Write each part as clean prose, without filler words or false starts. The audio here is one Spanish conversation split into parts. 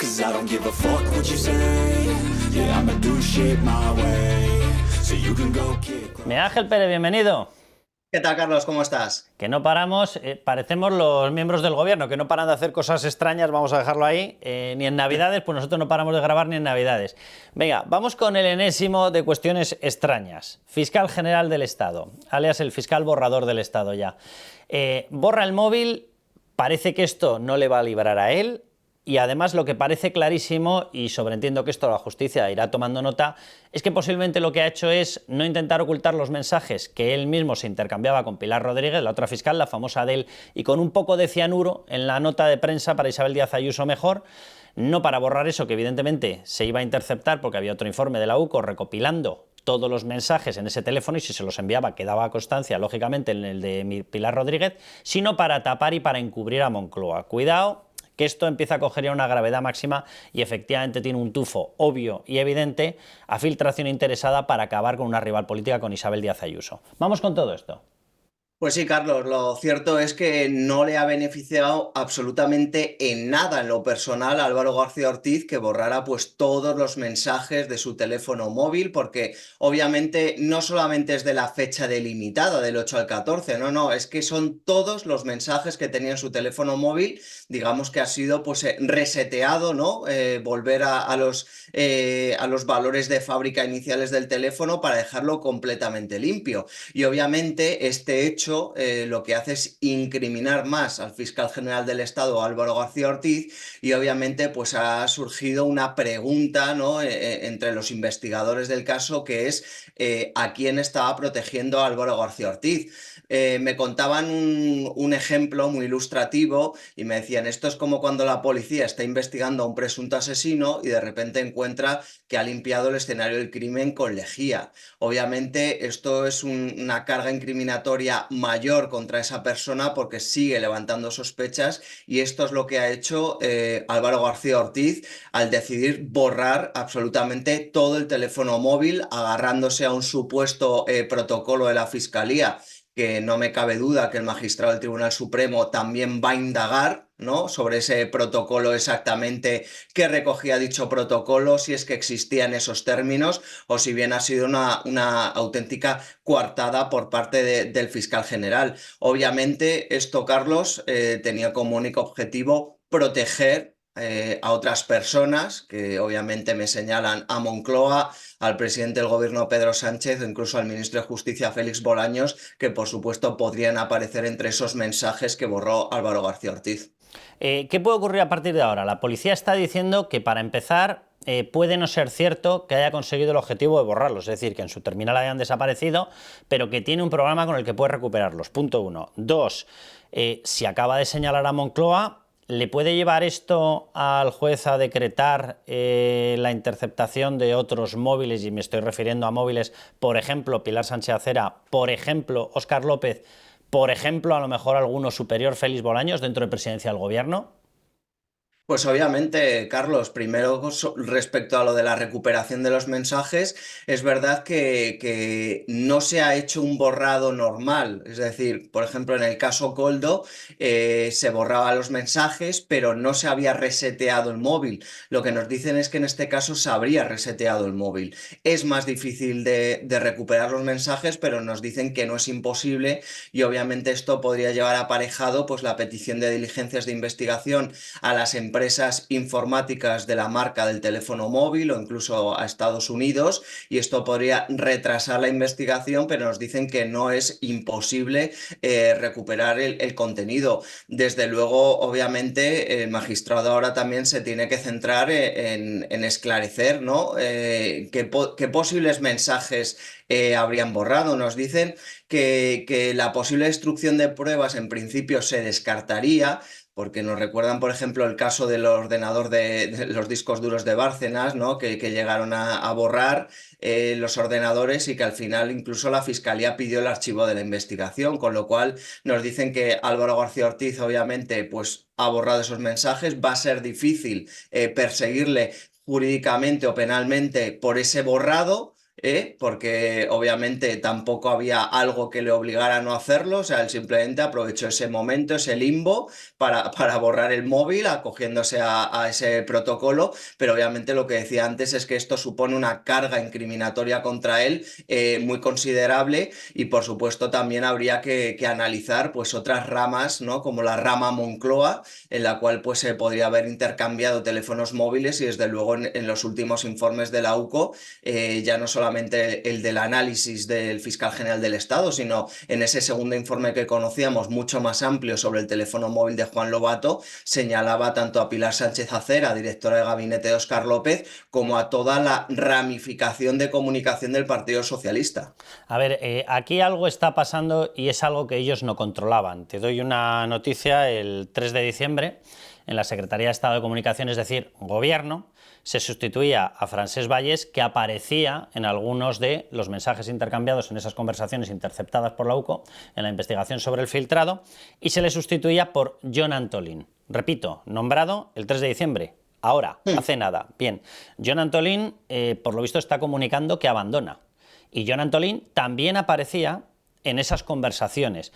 'cause I don't give a fuck what you say. Yeah, I'ma do shit my way. So you can go kick. Miguel Ángel Pérez, bienvenido. ¿Qué tal, Carlos? ¿Cómo estás? Que no paramos, parecemos los miembros del gobierno, que no paran de hacer cosas extrañas, vamos a dejarlo ahí, ni en Navidades, pues nosotros no paramos de grabar ni en Navidades. Venga, vamos con el enésimo de cuestiones extrañas. Fiscal General del Estado, alias el fiscal borrador del Estado ya. Borra el móvil, parece que esto no le va a librar a él. Y además lo que parece clarísimo, y sobreentiendo que esto la justicia irá tomando nota, es que posiblemente lo que ha hecho es no intentar ocultar los mensajes que él mismo se intercambiaba con Pilar Rodríguez, la otra fiscal, la famosa Adele, y con un poco de cianuro en la nota de prensa para Isabel Díaz Ayuso mejor, no para borrar eso que evidentemente se iba a interceptar porque había otro informe de la UCO recopilando todos los mensajes en ese teléfono y si se los enviaba quedaba constancia, lógicamente, en el de Pilar Rodríguez, sino para tapar y para encubrir a Moncloa. Cuidado, que esto empieza a coger ya una gravedad máxima y efectivamente tiene un tufo obvio y evidente a filtración interesada para acabar con una rival política, con Isabel Díaz Ayuso. Vamos con todo esto. Pues sí, Carlos, lo cierto es que no le ha beneficiado absolutamente en nada en lo personal a Álvaro García Ortiz que borrara pues todos los mensajes de su teléfono móvil, porque obviamente no solamente es de la fecha delimitada del 8 al 14, no, es que son todos los mensajes que tenía en su teléfono móvil, digamos que ha sido pues reseteado, ¿no? Volver a los valores de fábrica iniciales del teléfono para dejarlo completamente limpio. Y obviamente este hecho lo que hace es incriminar más al fiscal general del Estado, Álvaro García Ortiz, y obviamente pues ha surgido una pregunta, ¿no? Entre los investigadores del caso, que es ¿a quién estaba protegiendo Álvaro García Ortiz? Me contaban un ejemplo muy ilustrativo y me decían, esto es como cuando la policía está investigando a un presunto asesino y de repente encuentra que ha limpiado el escenario del crimen con lejía. Obviamente esto es una carga incriminatoria mayor contra esa persona porque sigue levantando sospechas, y esto es lo que ha hecho Álvaro García Ortiz al decidir borrar absolutamente todo el teléfono móvil, agarrándose a un supuesto protocolo de la Fiscalía, que no me cabe duda que el magistrado del Tribunal Supremo también va a indagar, ¿no?, sobre ese protocolo, exactamente qué recogía dicho protocolo, si es que existían esos términos o si bien ha sido una auténtica coartada por parte del fiscal general. Obviamente esto, Carlos, tenía como único objetivo proteger a otras personas que obviamente me señalan a Moncloa, al presidente del gobierno Pedro Sánchez o incluso al ministro de Justicia Félix Bolaños, que por supuesto podrían aparecer entre esos mensajes que borró Álvaro García Ortiz. ¿Qué puede ocurrir a partir de ahora? La policía está diciendo que, para empezar, puede no ser cierto que haya conseguido el objetivo de borrarlos, es decir, que en su terminal hayan desaparecido, pero que tiene un programa con el que puede recuperarlos. Punto 1. 2. Si acaba de señalar a Moncloa, ¿le puede llevar esto al juez a decretar la interceptación de otros móviles? Y me estoy refiriendo a móviles, por ejemplo, Pilar Sánchez Acera, por ejemplo, Óscar López, por ejemplo, a lo mejor alguno superior, Félix Bolaños, dentro de presidencia del gobierno. Pues obviamente, Carlos, primero respecto a lo de la recuperación de los mensajes, es verdad que no se ha hecho un borrado normal. Es decir, por ejemplo, en el caso Coldo se borraban los mensajes, pero no se había reseteado el móvil. Lo que nos dicen es que en este caso se habría reseteado el móvil. Es más difícil de recuperar los mensajes, pero nos dicen que no es imposible, y obviamente esto podría llevar aparejado pues la petición de diligencias de investigación a las empresas informáticas de la marca del teléfono móvil o incluso a Estados Unidos, y esto podría retrasar la investigación, pero nos dicen que no es imposible recuperar el contenido. Desde luego, obviamente, el magistrado ahora también se tiene que centrar en esclarecer, ¿no?, qué posibles mensajes habrían borrado. Nos dicen que la posible destrucción de pruebas en principio se descartaría, porque nos recuerdan, por ejemplo, el caso del ordenador de los discos duros de Bárcenas, ¿no?, que llegaron a borrar los ordenadores y que al final incluso la Fiscalía pidió el archivo de la investigación, con lo cual nos dicen que Álvaro García Ortiz obviamente pues ha borrado esos mensajes. Va a ser difícil perseguirle jurídicamente o penalmente por ese borrado. porque obviamente tampoco había algo que le obligara a no hacerlo, o sea, él simplemente aprovechó ese momento, ese limbo, para borrar el móvil, acogiéndose a ese protocolo, pero obviamente lo que decía antes es que esto supone una carga incriminatoria contra él muy considerable y por supuesto también habría que analizar pues otras ramas, ¿no? Como la rama Moncloa, en la cual pues se podría haber intercambiado teléfonos móviles y desde luego en los últimos informes de la UCO, ya no solamente el del análisis del fiscal general del Estado, sino en ese segundo informe que conocíamos, mucho más amplio sobre el teléfono móvil de Juan Lobato, señalaba tanto a Pilar Sánchez Acera, directora de gabinete de Óscar López, como a toda la ramificación de comunicación del Partido Socialista. A ver, aquí algo está pasando y es algo que ellos no controlaban. Te doy una noticia: el 3 de diciembre, en la Secretaría de Estado de Comunicación, es decir, Gobierno, se sustituía a Francesc Vallès, que aparecía en algunos de los mensajes intercambiados en esas conversaciones interceptadas por la UCO en la investigación sobre el filtrado, y se le sustituía por Jon Antolín. Repito, nombrado el 3 de diciembre. Ahora, hace nada. Bien, Jon Antolín, por lo visto, está comunicando que abandona. Y Jon Antolín también aparecía en esas conversaciones.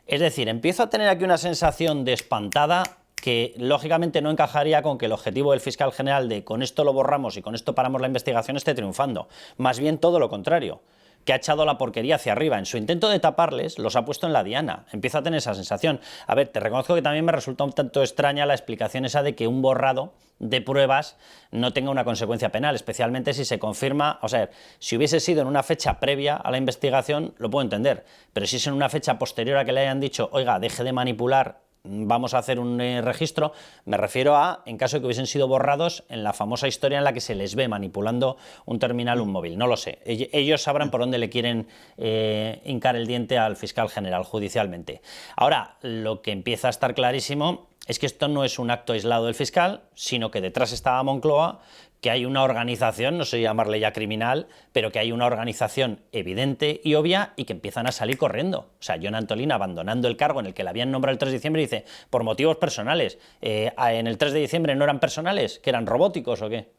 Es decir, empiezo a tener aquí una sensación de espantada que lógicamente no encajaría con que el objetivo del fiscal general de con esto lo borramos y con esto paramos la investigación esté triunfando. Más bien todo lo contrario, que ha echado la porquería hacia arriba. En su intento de taparles, los ha puesto en la diana. Empiezo a tener esa sensación. A ver, te reconozco que también me resulta un tanto extraña la explicación esa de que un borrado de pruebas no tenga una consecuencia penal, especialmente si se confirma. O sea, si hubiese sido en una fecha previa a la investigación, lo puedo entender, pero si es en una fecha posterior a que le hayan dicho, oiga, deje de manipular, vamos a hacer un registro, me refiero a en caso de que hubiesen sido borrados en la famosa historia en la que se les ve manipulando un terminal, un móvil. No lo sé. Ellos sabrán por dónde le quieren hincar el diente al fiscal general judicialmente. Ahora, lo que empieza a estar clarísimo es que esto no es un acto aislado del fiscal, sino que detrás estaba Moncloa, que hay una organización, no sé llamarle ya criminal, pero que hay una organización evidente y obvia y que empiezan a salir corriendo. O sea, Jon Antolín abandonando el cargo en el que le habían nombrado el 3 de diciembre dice, por motivos personales. ¿En el 3 de diciembre no eran personales? ¿Que eran robóticos o qué?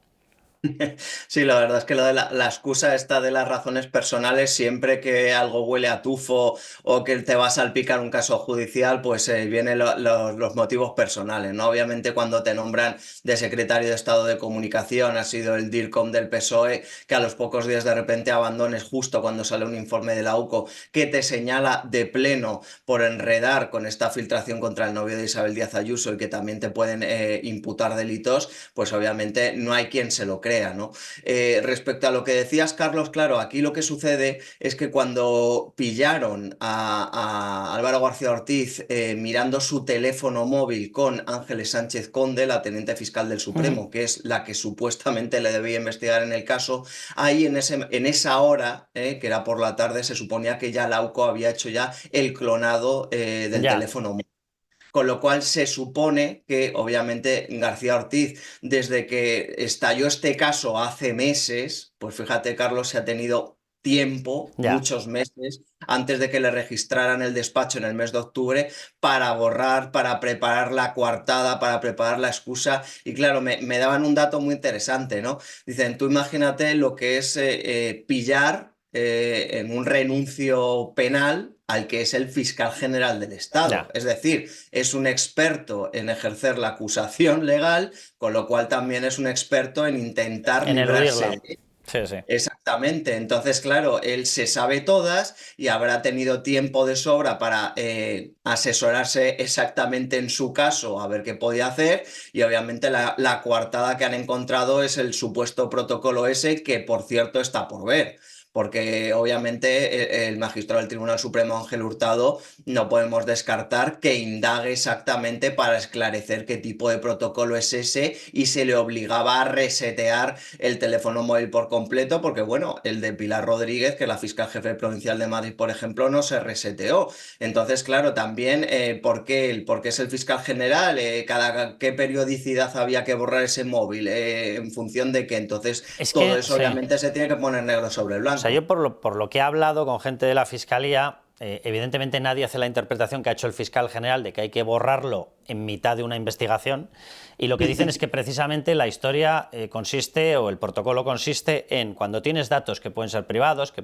Sí, la verdad es que lo de la excusa esta de las razones personales, siempre que algo huele a tufo o que te va a salpicar un caso judicial, pues vienen los motivos personales, ¿no? Obviamente cuando te nombran de secretario de Estado de Comunicación, ha sido el DIRCOM del PSOE, que a los pocos días de repente abandones justo cuando sale un informe de la UCO que te señala de pleno por enredar con esta filtración contra el novio de Isabel Díaz Ayuso y que también te pueden imputar delitos, pues obviamente no hay quien se lo crea, ¿no? Respecto a lo que decías, Carlos, claro, aquí lo que sucede es que cuando pillaron a Álvaro García Ortiz mirando su teléfono móvil con Ángeles Sánchez Conde, la teniente fiscal del Supremo, que es la que supuestamente le debía investigar en el caso, ahí en esa hora, que era por la tarde, se suponía que ya la UCO había hecho ya el clonado del teléfono móvil. Con lo cual se supone que, obviamente, García Ortiz, desde que estalló este caso hace meses, pues fíjate, Carlos, se ha tenido tiempo, muchos meses, antes de que le registraran el despacho en el mes de octubre, para borrar, para preparar la coartada, para preparar la excusa. Y claro, me daban un dato muy interesante, ¿no? Dicen, tú imagínate lo que es pillar en un renuncio penal al que es el fiscal general del Estado. Es decir, es un experto en ejercer la acusación legal, con lo cual también es un experto en intentar librarse de... Sí, sí. Exactamente, entonces claro, él se sabe todas y habrá tenido tiempo de sobra para asesorarse exactamente en su caso, a ver qué podía hacer, y obviamente la coartada que han encontrado es el supuesto protocolo ese, que por cierto está por ver. Porque obviamente el magistrado del Tribunal Supremo, Ángel Hurtado, no podemos descartar que indague exactamente para esclarecer qué tipo de protocolo es ese y se le obligaba a resetear el teléfono móvil por completo, porque bueno, el de Pilar Rodríguez, que es la fiscal jefe provincial de Madrid, por ejemplo, no se reseteó. Entonces, claro, también ¿por qué es el fiscal general? ¿Qué periodicidad había que borrar ese móvil? ¿En función de qué? Entonces, todo eso obviamente se tiene que poner negro sobre blanco. O sea, yo por lo que he hablado con gente de la Fiscalía, evidentemente nadie hace la interpretación que ha hecho el fiscal general de que hay que borrarlo en mitad de una investigación, y lo que dicen es que precisamente la historia consiste, o el protocolo consiste en cuando tienes datos que pueden ser privados, que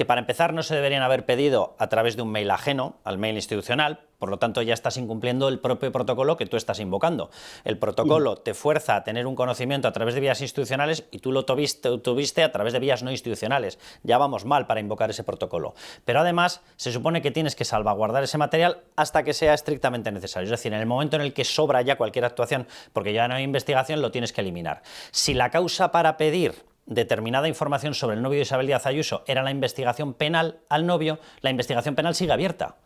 para empezar no se deberían haber pedido a través de un mail ajeno al mail institucional. Por lo tanto, ya estás incumpliendo el propio protocolo que tú estás invocando. El protocolo te fuerza a tener un conocimiento a través de vías institucionales y tú lo tuviste a través de vías no institucionales. Ya vamos mal para invocar ese protocolo. Pero además, se supone que tienes que salvaguardar ese material hasta que sea estrictamente necesario. Es decir, en el momento en el que sobra ya cualquier actuación, porque ya no hay investigación, lo tienes que eliminar. Si la causa para pedir determinada información sobre el novio de Isabel Díaz Ayuso era la investigación penal al novio, la investigación penal sigue abierta.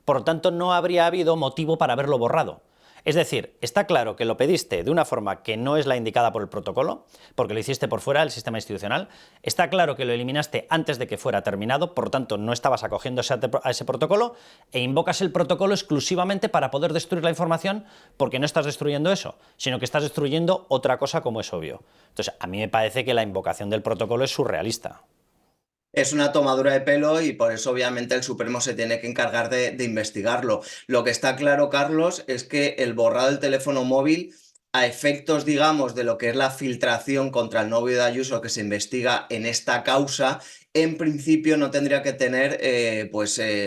Por lo tanto, no habría habido motivo para haberlo borrado. Es decir, está claro que lo pediste de una forma que no es la indicada por el protocolo, porque lo hiciste por fuera del sistema institucional. Está claro que lo eliminaste antes de que fuera terminado, por lo tanto, no estabas acogiéndose a ese protocolo, e invocas el protocolo exclusivamente para poder destruir la información, porque no estás destruyendo eso, sino que estás destruyendo otra cosa, como es obvio. Entonces, a mí me parece que la invocación del protocolo es surrealista. Es una tomadura de pelo y por eso obviamente el Supremo se tiene que encargar de investigarlo. Lo que está claro, Carlos, es que el borrado del teléfono móvil, a efectos, digamos, de lo que es la filtración contra el novio de Ayuso que se investiga en esta causa, en principio no tendría que tener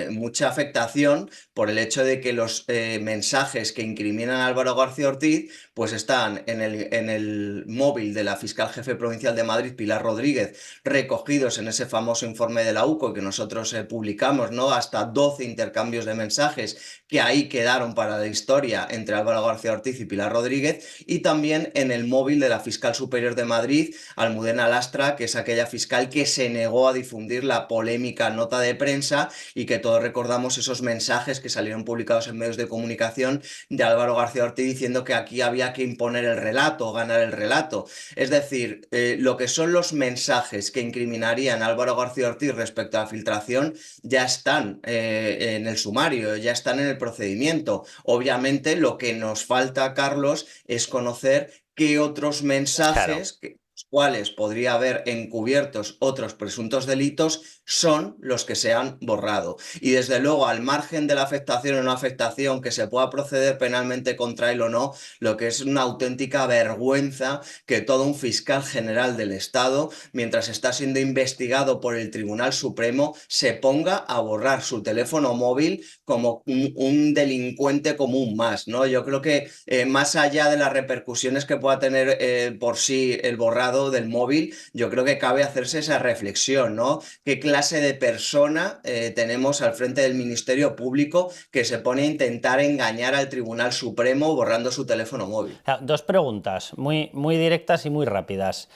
mucha afectación por el hecho de que los mensajes que incriminan a Álvaro García Ortiz pues están en el móvil de la fiscal jefe provincial de Madrid, Pilar Rodríguez, recogidos en ese famoso informe de la UCO que nosotros publicamos, ¿no? Hasta 12 intercambios de mensajes que ahí quedaron para la historia entre Álvaro García Ortiz y Pilar Rodríguez, y también en el móvil de la fiscal superior de Madrid, Almudena Lastra, que es aquella fiscal que se negó a difundir la polémica nota de prensa y que todos recordamos esos mensajes que salieron publicados en medios de comunicación de Álvaro García Ortiz diciendo que aquí había que imponer el relato, ganar el relato. Es decir, lo que son los mensajes que incriminarían a Álvaro García Ortiz respecto a la filtración ya están en el sumario, ya están en el procedimiento. Obviamente lo que nos falta, Carlos, es conocer qué otros mensajes... Claro. cuales podría haber encubiertos otros presuntos delitos son los que se han borrado. Y desde luego, al margen de la afectación o no afectación, que se pueda proceder penalmente contra él o no, lo que es una auténtica vergüenza que todo un fiscal general del Estado, mientras está siendo investigado por el Tribunal Supremo, se ponga a borrar su teléfono móvil como un delincuente común más, ¿no? Yo creo que más allá de las repercusiones que pueda tener por sí el borrado del móvil, yo creo que cabe hacerse esa reflexión, ¿no? ¿Qué clase de persona tenemos al frente del Ministerio Público que se pone a intentar engañar al Tribunal Supremo borrando su teléfono móvil? Dos preguntas muy, muy directas y muy rápidas.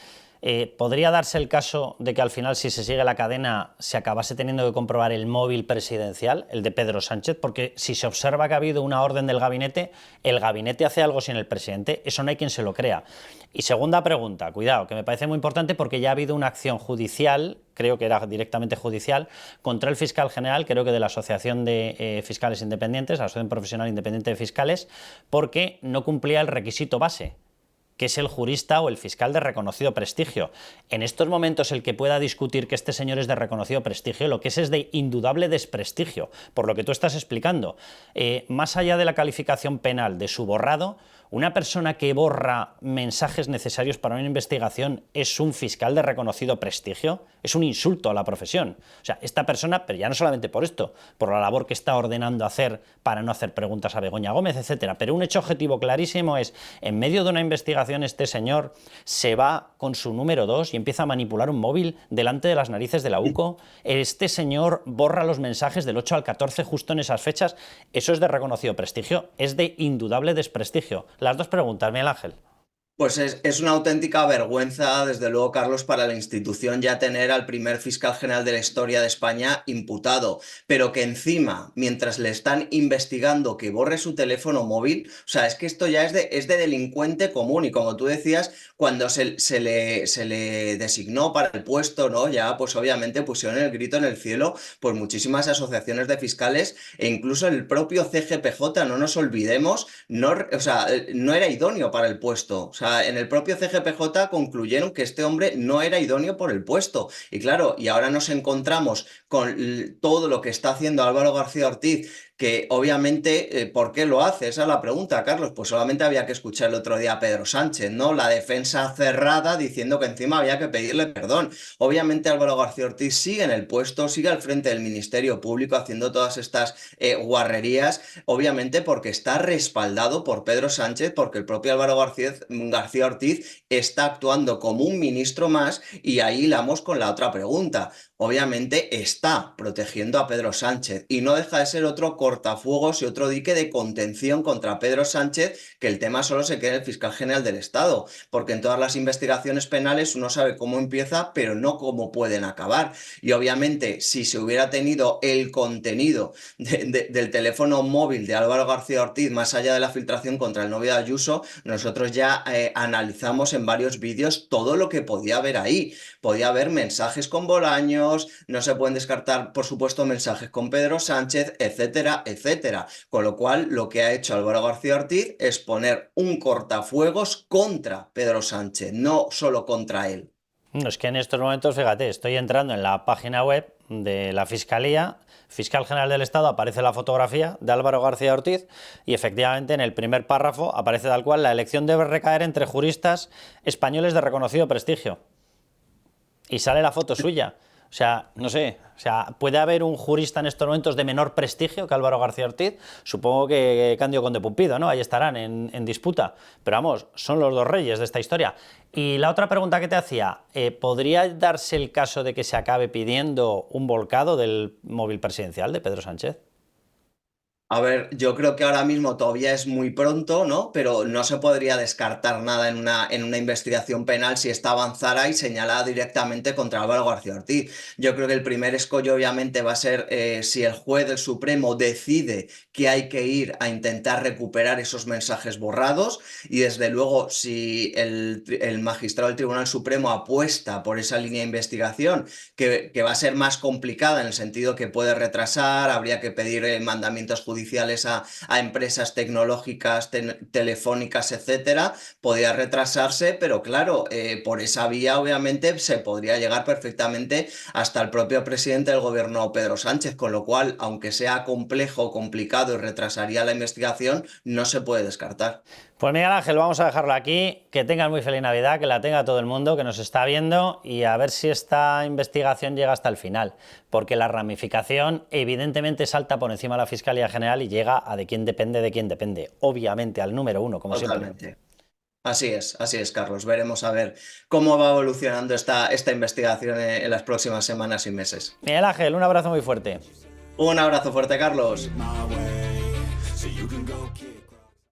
¿Podría darse el caso de que al final, si se sigue la cadena, se acabase teniendo que comprobar el móvil presidencial, el de Pedro Sánchez? Porque si se observa que ha habido una orden del gabinete, el gabinete hace algo sin el presidente, eso no hay quien se lo crea. Y segunda pregunta, cuidado, que me parece muy importante porque ya ha habido una acción judicial, creo que era directamente judicial, contra el fiscal general, creo que de la Asociación de Fiscales Independientes, la Asociación Profesional Independiente de Fiscales, porque no cumplía el requisito base, que es el jurista o el fiscal de reconocido prestigio. En estos momentos, el que pueda discutir que este señor es de reconocido prestigio, lo que es de indudable desprestigio, por lo que tú estás explicando. Más allá de la calificación penal de su borrado, una persona que borra mensajes necesarios para una investigación es un fiscal de reconocido prestigio, es un insulto a la profesión. O sea, esta persona, pero ya no solamente por esto, por la labor que está ordenando hacer para no hacer preguntas a Begoña Gómez, etcétera. Pero un hecho objetivo clarísimo es, en medio de una investigación, este señor se va con su número 2 y empieza a manipular un móvil delante de las narices de la UCO. Este señor borra los mensajes del 8 al 14 justo en esas fechas. Eso es de reconocido prestigio, es de indudable desprestigio. Las dos preguntas, Miguel Ángel. Pues es una auténtica vergüenza, desde luego, Carlos, para la institución ya tener al primer fiscal general de la historia de España imputado, pero que encima, mientras le están investigando que borre su teléfono móvil, o sea, es que esto ya es de delincuente común, y como tú decías, cuando se le designó para el puesto, ¿no? Ya pues obviamente pusieron el grito en el cielo por muchísimas asociaciones de fiscales e incluso el propio CGPJ, no nos olvidemos, no era idóneo para el puesto, o sea, en el propio CGPJ concluyeron que este hombre no era idóneo por el puesto. Y claro, y ahora nos encontramos con todo lo que está haciendo Álvaro García Ortiz, que obviamente, ¿por qué lo hace? Esa es la pregunta, Carlos. Pues solamente había que escuchar el otro día a Pedro Sánchez, ¿no? La defensa cerrada diciendo que encima había que pedirle perdón. Obviamente Álvaro García Ortiz sigue en el puesto, sigue al frente del Ministerio Público haciendo todas estas guarrerías, obviamente porque está respaldado por Pedro Sánchez, porque el propio Álvaro García Ortiz está actuando como un ministro más, y ahí hilamos con la otra pregunta. Obviamente está protegiendo a Pedro Sánchez y no deja de ser otro cortafuegos y otro dique de contención contra Pedro Sánchez, que el tema solo se queda en el fiscal general del Estado, porque en todas las investigaciones penales uno sabe cómo empieza, pero no cómo pueden acabar. Y obviamente, si se hubiera tenido el contenido del teléfono móvil de Álvaro García Ortiz, más allá de la filtración contra el novio de Ayuso, nosotros ya analizamos en varios vídeos todo lo que podía haber ahí. Podía haber mensajes con Bolaños, no se pueden descartar, por supuesto, mensajes con Pedro Sánchez, etcétera, etcétera. Con lo cual, lo que ha hecho Álvaro García Ortiz es poner un cortafuegos contra Pedro Sánchez, no solo contra él. Es que en estos momentos, fíjate, estoy entrando en la página web de la Fiscalía, Fiscal General del Estado, aparece la fotografía de Álvaro García Ortiz y efectivamente en el primer párrafo aparece tal cual: la elección debe recaer entre juristas españoles de reconocido prestigio. Y sale la foto suya. O sea, no sé, o sea, ¿puede haber un jurista en estos momentos de menor prestigio que Álvaro García Ortiz? Supongo que Cándido Conde Pumpido, ¿no? Ahí estarán en disputa. Pero vamos, son los dos reyes de esta historia. Y la otra pregunta que te hacía, ¿podría darse el caso de que se acabe pidiendo un volcado del móvil presidencial de Pedro Sánchez? A ver, yo creo que ahora mismo todavía es muy pronto, ¿no? Pero no se podría descartar nada en una investigación penal si esta avanzara y señalada directamente contra Álvaro García Ortiz. Yo creo que el primer escollo obviamente va a ser si el juez del Supremo decide que hay que ir a intentar recuperar esos mensajes borrados, y desde luego si el magistrado del Tribunal Supremo apuesta por esa línea de investigación, que va a ser más complicada en el sentido que puede retrasar, habría que pedir mandamientos judiciales a empresas tecnológicas, telefónicas, etcétera, podría retrasarse, pero claro, por esa vía obviamente se podría llegar perfectamente hasta el propio presidente del gobierno, Pedro Sánchez, con lo cual, aunque sea complejo, complicado y retrasaría la investigación, no se puede descartar. Pues Miguel Ángel, vamos a dejarlo aquí. Que tengas muy feliz Navidad, que la tenga todo el mundo que nos está viendo, y a ver si esta investigación llega hasta el final, porque la ramificación evidentemente salta por encima de la Fiscalía General y llega a de quién depende, obviamente al número uno, como Totalmente. siempre. Así es, Carlos. Veremos a ver cómo va evolucionando esta investigación en las próximas semanas y meses. Miguel Ángel, un abrazo muy fuerte. Un abrazo fuerte, Carlos. My way.